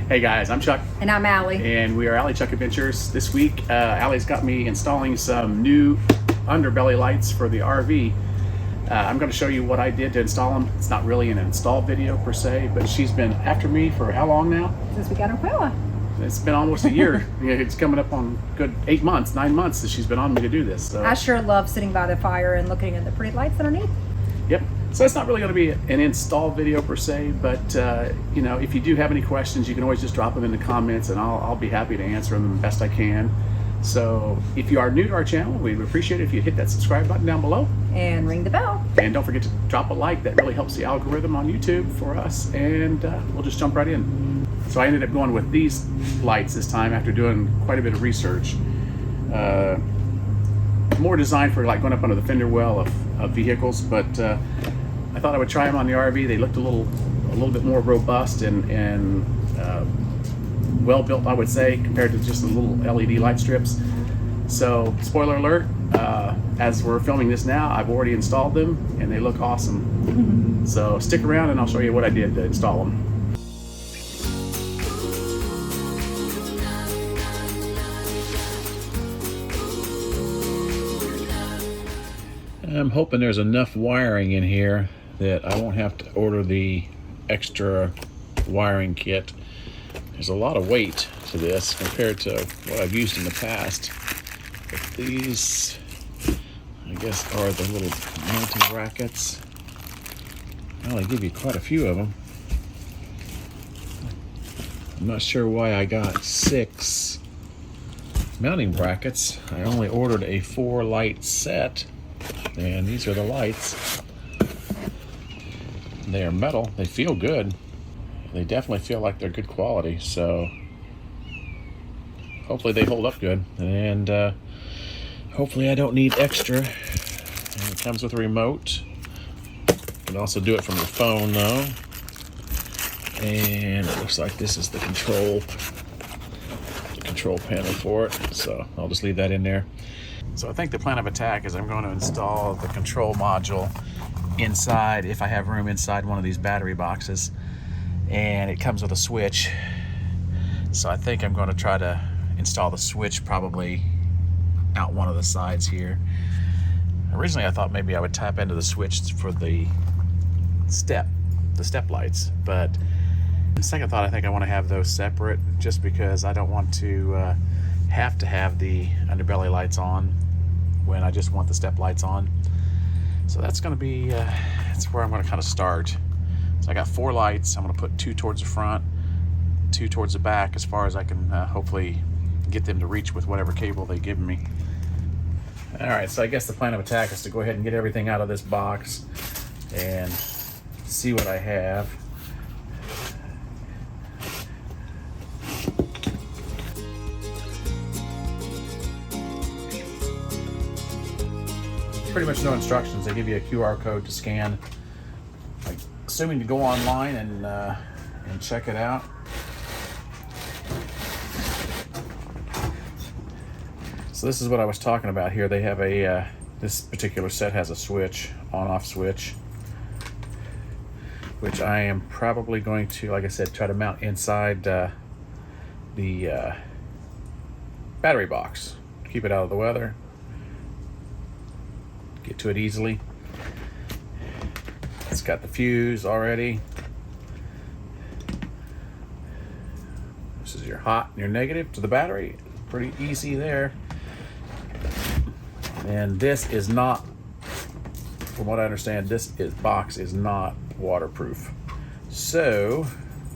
Hey guys, I'm Chuck. And I'm Allie. And we are AlliChuck Adventures. This week, Allie's got me installing some new underbelly lights for the RV. I'm going to show you what I did to install them. It's not really an install video per se, but she's been after me for how long now? Since we got her Quilla. It's been almost a year. It's coming up on good 8 months, 9 months that she's been on me to do this. So. I sure love sitting by the fire and looking at the pretty lights underneath. Yep. So it's not really going to be an install video per se, but you know, if you do have any questions, you can always just drop them in the comments, and I'll be happy to answer them the best I can. So if you are new to our channel, we would appreciate it if you hit that subscribe button down below and ring the bell. And don't forget to drop a like. That really helps the algorithm on YouTube for us. And we'll just jump right in. So I ended up going with these lights this time after doing quite a bit of research. More designed for like going up under the fender well of vehicles, but I thought I would try them on the RV. They looked a little bit more robust and well built, I would say, compared to just the little LED light strips. So spoiler alert, as we're filming this now, I've already installed them and they look awesome. So stick around and I'll show you what I did to install them. I'm hoping there's enough wiring in here that I won't have to order the extra wiring kit. There's a lot of weight to this compared to what I've used in the past. But these, I guess, are the little mounting brackets. Well, they give you quite a few of them. I'm not sure why I got 6 mounting brackets. I only ordered a 4-light set. And these are the lights. They are metal. They feel good. They definitely feel like they're good quality. So hopefully they hold up good. And hopefully I don't need extra. And it comes with a remote. You can also do it from your phone though. And it looks like this is the control panel for it. So I'll just leave that in there. So I think the plan of attack is I'm going to install the control module inside, if I have room, inside one of these battery boxes. And it comes with a switch. So I think I'm going to try to install the switch probably out one of the sides here. Originally I thought maybe I would tap into the switch for the step lights, but on second thought I think I want to have those separate just because I don't want to have the underbelly lights on when I just want the step lights on. So that's going to be that's where I'm going to kind of start. So I got 4 lights. I'm going to put 2 towards the front, 2 towards the back, as far as I can hopefully get them to reach with whatever cable they give me. All right, so I guess the plan of attack is to go ahead and get everything out of this box and see what I have. Pretty much no instructions. They give you a QR code to scan, like, assuming to go online and check it out. So this is what I was talking about here. They have a this particular set has a switch, on-off switch, which I am probably going to, like I said, try to mount inside the battery box. Keep it out of the weather. Get to it easily. It's got the fuse already. This is your hot and your negative to the battery. Pretty easy there. And this is not, from what I understand, box is not waterproof. So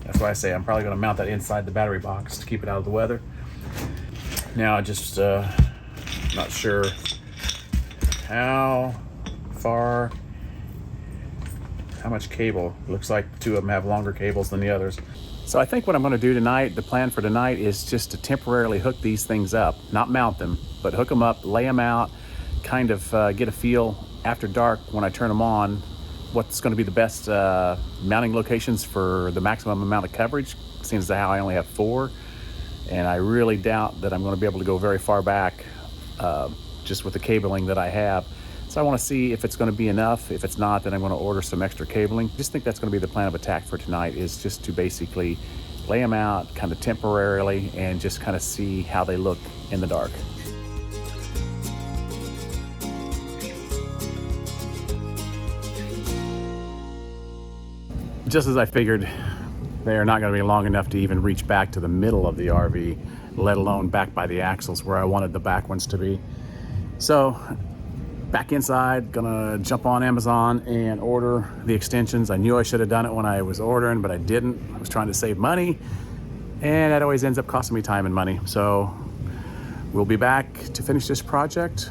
that's why I say I'm probably going to mount that inside the battery box to keep it out of the weather. Now I just not sure how much cable. It looks like 2 of them have longer cables than the others. So I think what I'm going to do tonight, the plan for tonight, is just to temporarily hook these things up, not mount them, but hook them up, lay them out, kind of get a feel after dark when I turn them on, what's going to be the best mounting locations for the maximum amount of coverage, seeing as how I only have 4. And I really doubt that I'm going to be able to go very far back just with the cabling that I have. So I want to see if it's going to be enough. If it's not, then I'm going to order some extra cabling. Just think that's going to be the plan of attack for tonight, is just to basically lay them out kind of temporarily and just kind of see how they look in the dark. Just as I figured, they are not going to be long enough to even reach back to the middle of the RV, let alone back by the axles where I wanted the back ones to be. So back inside, gonna jump on Amazon and order the extensions. I knew I should have done it when I was ordering, but I didn't. I was trying to save money, and that always ends up costing me time and money. So we'll be back to finish this project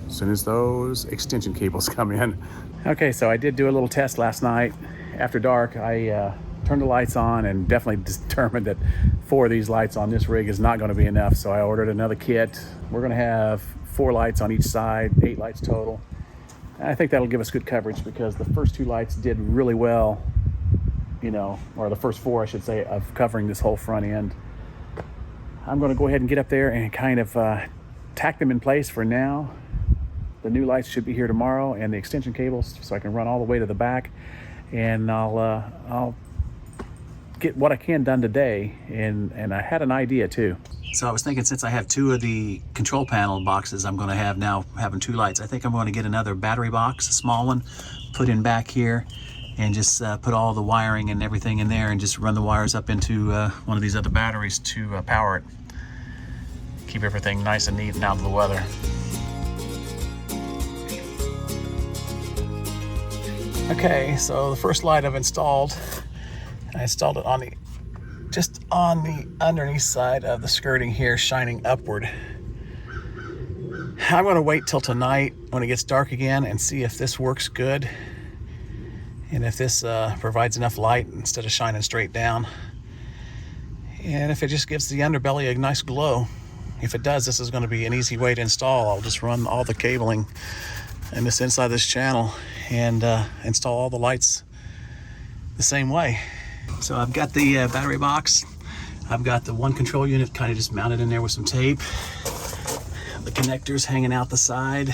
as soon as those extension cables come in. Okay, so I did do a little test last night. After dark, I turned the lights on and definitely determined that 4 of these lights on this rig is not going to be enough. So I ordered another kit. We're going to have 4 lights on each side, 8 lights total. And I think that'll give us good coverage because the first 2 lights did really well, you know, or the first 4, I should say, of covering this whole front end. I'm going to go ahead and get up there and kind of tack them in place for now. The new lights should be here tomorrow, and the extension cables, so I can run all the way to the back. And I'll get what I can done today, and I had an idea too. So I was thinking, since I have 2 of the control panel boxes I'm going to have now having 2 lights, I think I'm going to get another battery box, a small one, put in back here, and just put all the wiring and everything in there and just run the wires up into one of these other batteries to power it. Keep everything nice and neat and out of the weather. Okay, so the first light I've installed, I installed it on the just on the underneath side of the skirting here, shining upward. I'm going to wait till tonight when it gets dark again and see if this works good and if this provides enough light instead of shining straight down, and if it just gives the underbelly a nice glow. If it does, this is going to be an easy way to install. I'll just run all the cabling in this inside this channel and install all the lights the same way. So I've got the battery box. I've got the one control unit kind of just mounted in there with some tape. The connectors hanging out the side.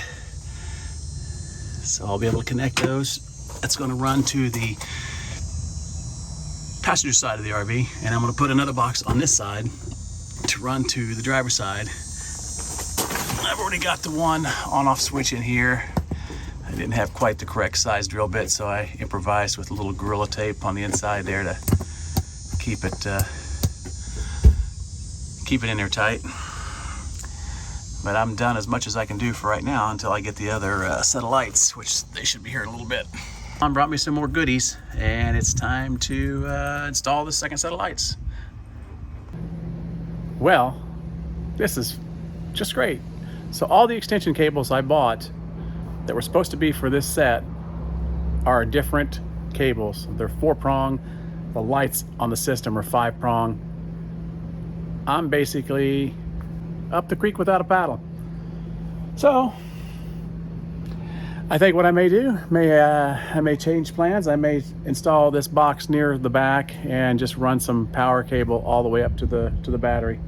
So I'll be able to connect those. That's going to run to the passenger side of the RV, and I'm going to put another box on this side to run to the driver's side. I've already got the one on-off switch in here. I didn't have quite the correct size drill bit, so I improvised with a little Gorilla Tape on the inside there to keep it in there tight. But I'm done as much as I can do for right now until I get the other set of lights, which they should be here in a little bit. Mom brought me some more goodies, and it's time to install the second set of lights. Well, this is just great. So all the extension cables I bought that were supposed to be for this set are different cables. They're 4-prong. The lights on the system are 5-prong. I'm basically up the creek without a paddle. So I think what I may do, I may change plans. I may install this box near the back and just run some power cable all the way up to the battery,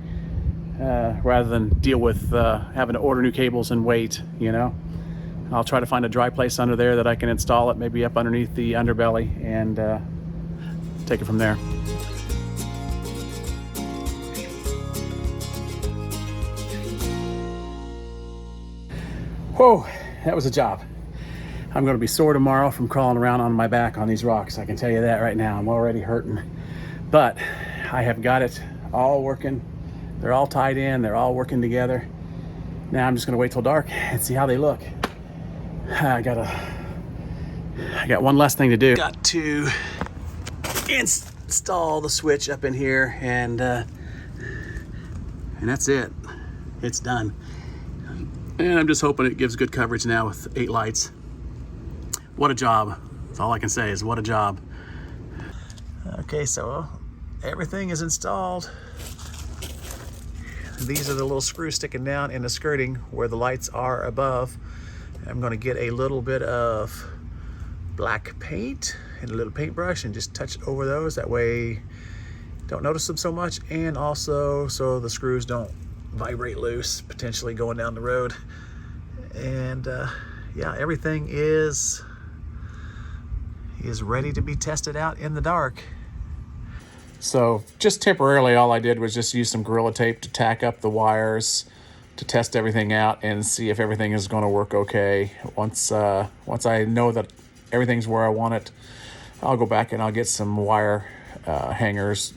rather than deal with having to order new cables and wait, you know. I'll try to find a dry place under there that I can install it, maybe up underneath the underbelly, and take it from there. Whoa, that was a job. I'm going to be sore tomorrow from crawling around on my back on these rocks. I can tell you that right now. I'm already hurting. But I have got it all working. They're all tied in. They're all working together. Now I'm just going to wait till dark and see how they look. I got one last thing to do. Got to install the switch up in here, and that's it. It's done. And I'm just hoping it gives good coverage now with 8 lights. What a job. That's all I can say is what a job. Okay, so everything is installed. These are the little screws sticking down in the skirting where the lights are above. I'm going to get a little bit of black paint and a little paintbrush and just touch over those. That way you don't notice them so much, and also so the screws don't vibrate loose, potentially going down the road. And yeah, everything is ready to be tested out in the dark. So just temporarily, all I did was just use some Gorilla Tape to tack up the wires to test everything out and see if everything is going to work okay. Once I know that everything's where I want it, I'll go back and I'll get some wire hangers,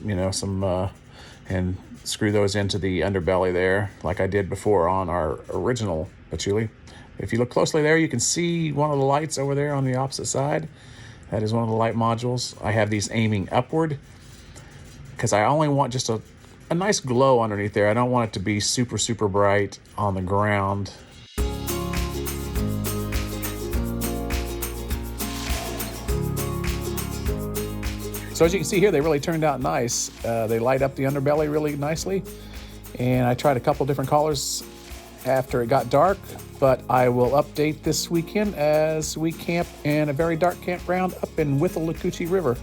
and screw those into the underbelly there, like I did before on our original patchouli. If you look closely there, you can see one of the lights over there on the opposite side. That is one of the light modules. I have these aiming upward because I only want just a nice glow underneath there. I don't want it to be super, super bright on the ground. So as you can see here, they really turned out nice. They light up the underbelly really nicely. And I tried a couple different colors after it got dark, but I will update this weekend as we camp in a very dark campground up in Withlacoochee River.